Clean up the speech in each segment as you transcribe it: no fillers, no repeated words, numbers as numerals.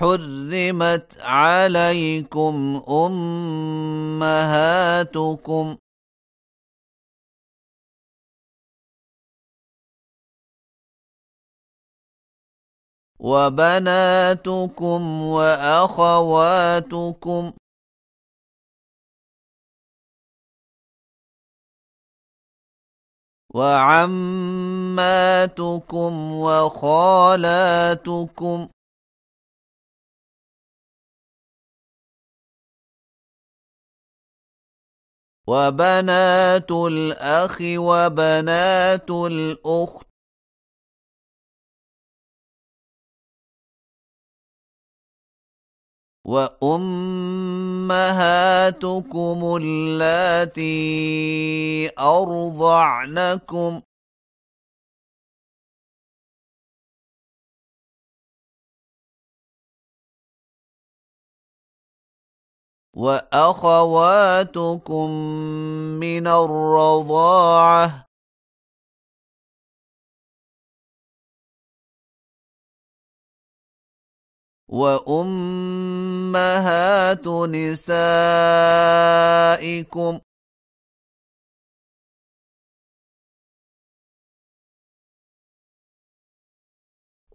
حرمت عليكم أمهاتكم وبناتكم وأخواتكم وعماتكم وخالاتكم وبنات الأخ وبنات الأخت وأمهاتكم اللاتي أرضعنكم وأخواتكم من الرضاعة وأمهات نسائكم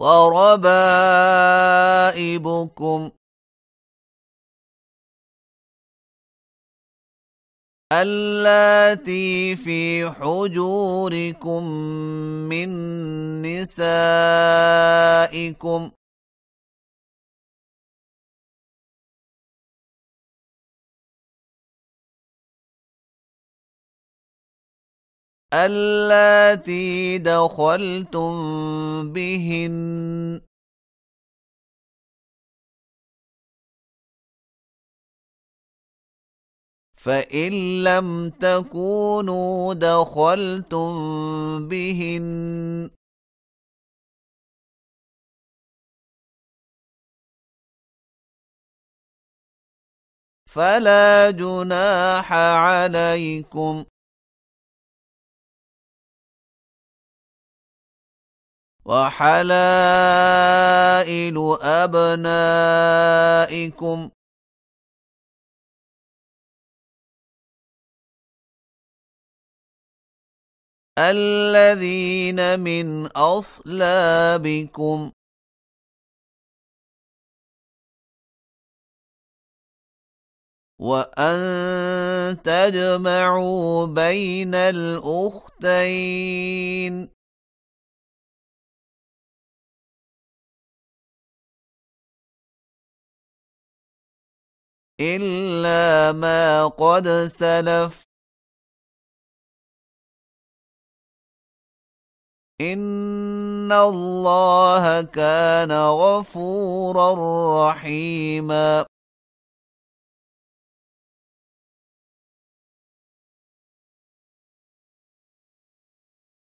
وربائبكم اللاتي في حجوركم من نسائكم اللاتي دخلتم بهن فإن لم تكونوا دخلتم بهن فلا جناح عليكم وحلائل أبنائكم الذين من أصلابكم وأن تجمعوا بين الأختين إلا ما قد سلف إن الله كان غفورا رحيما